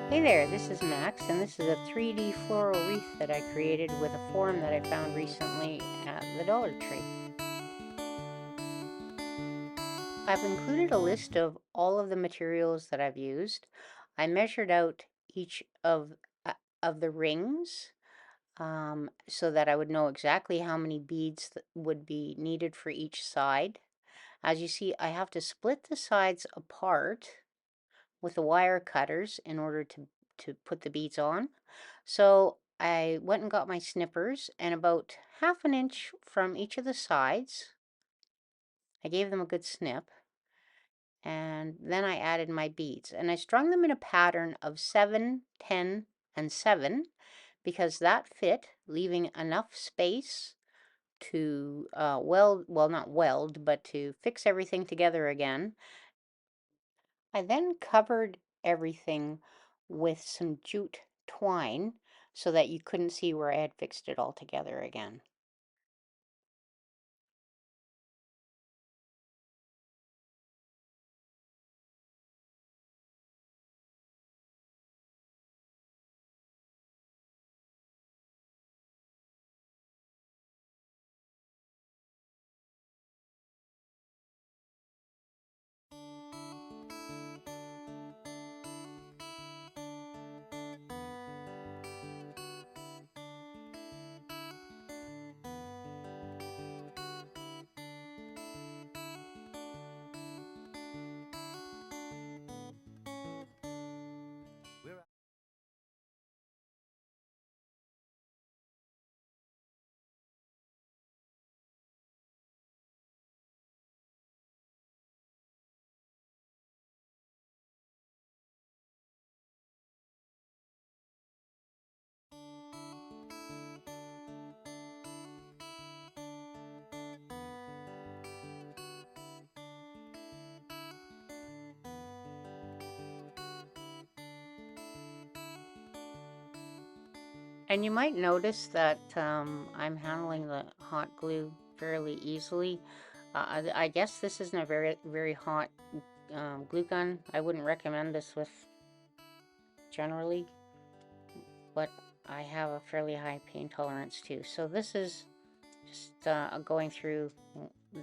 Hey there, this is Max, and this is a 3D floral wreath that I created with a form that I found recently at the Dollar Tree. I've included a list of all of the materials that I've used. I measured out each of the rings so that I would know exactly how many beads that would be needed for each side. As you see, I have to split the sides apart with the wire cutters in order to put the beads on. So I went and got my snippers, and about half an inch from each of the sides, I gave them a good snip, and then I added my beads, and I strung them in a pattern of 7, 10, and 7 because that fit, leaving enough space to well, not weld, but to fix everything together again. I then covered everything with some jute twine so that you couldn't see where I had fixed it all together again. And you might notice that I'm handling the hot glue fairly easily. I guess this isn't a very hot glue gun. I wouldn't recommend this with generally, but I have a fairly high pain tolerance too. So this is just going through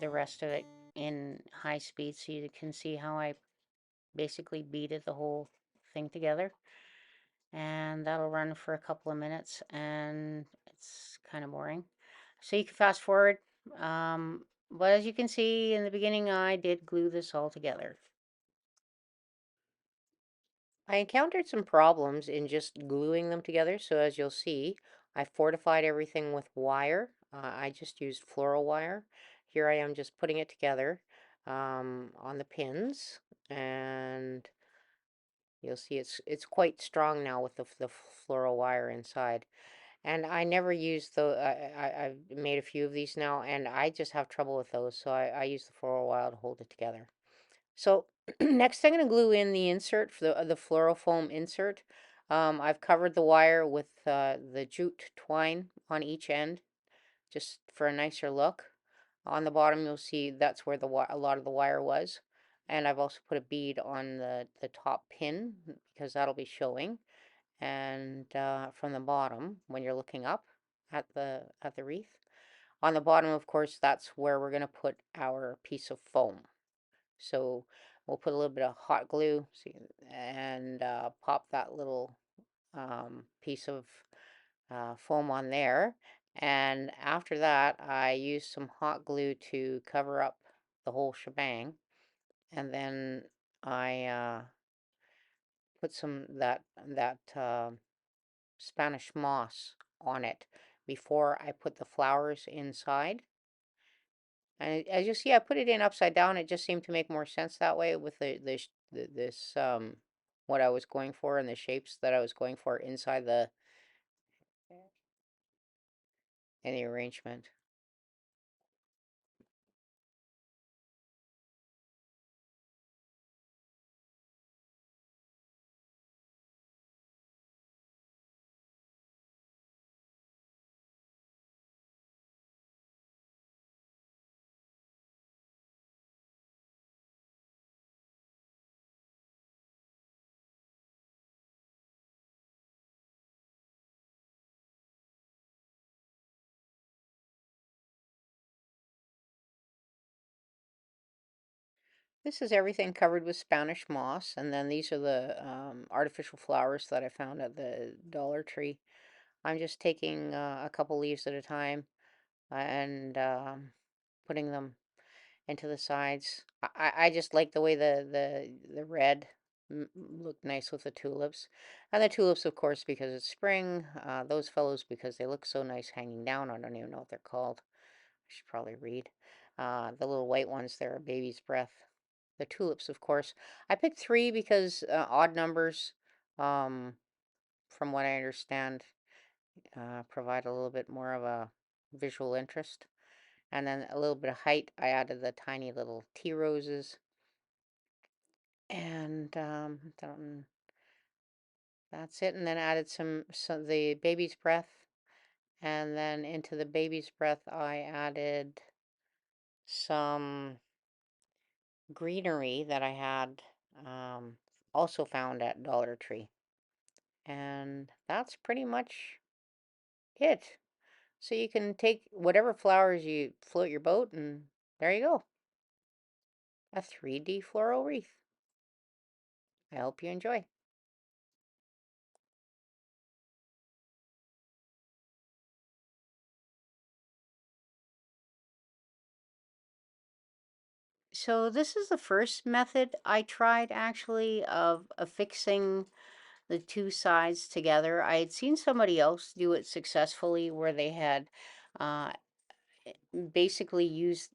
the rest of it in high speed so you can see how I basically beaded the whole thing together. And that'll run for a couple of minutes, and it's kind of boring. So you can fast forward. But as you can see in the beginning, I did glue this all together. I encountered some problems in just gluing them together. So as you'll see, I fortified everything with wire. I just used floral wire. Here I am just putting it together on the pins, and you'll see it's quite strong now with the floral wire inside. And I never use I've made a few of these now, and I just have trouble with those, so I use the floral wire to hold it together. So next I'm going to glue in the insert for the floral foam insert. I've covered the wire with the jute twine on each end, just for a nicer look. On the bottom you'll see that's where a lot of the wire was. And I've also put a bead on the top pin because that'll be showing. And from the bottom, when you're looking up at the wreath, on the bottom, of course, that's where we're going to put our piece of foam. So we'll put a little bit of hot glue and pop that little piece of foam on there. And after that, I use some hot glue to cover up the whole shebang. And then I put some that Spanish moss on it before I put the flowers inside. And as you see, I put it in upside down. It just seemed to make more sense that way with this what I was going for and the shapes that I was going for inside the in the arrangement. This is everything covered with Spanish moss, and then these are the artificial flowers that I found at the Dollar Tree. I'm just taking a couple leaves at a time and putting them into the sides. I just like the way the red look nice with the tulips. And the tulips, of course, because it's spring. Those fellows, because they look so nice hanging down. I don't even know what they're called. I should probably read. The little white ones there are baby's breath. The tulips, of course. I picked three because odd numbers, um, from what I understand, provide a little bit more of a visual interest. And then a little bit of height, I added the tiny little tea roses. And that's it. And then added some the baby's breath. And then into the baby's breath, I added some greenery that I had also found at Dollar Tree. And that's pretty much it. So you can take whatever flowers you float your boat, and there you go. A 3D floral wreath. I hope you enjoy. So this is the first method I tried actually of affixing the two sides together. I had seen somebody else do it successfully where they had uh, basically used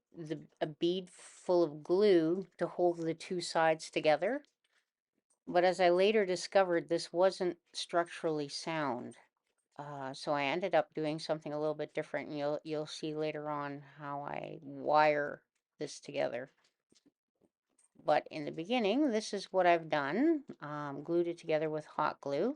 a bead full of glue to hold the two sides together. But as I later discovered, this wasn't structurally sound. So I ended up doing something a little bit different, and you'll see later on how I wire this together. But in the beginning, this is what I've done. Glued it together with hot glue.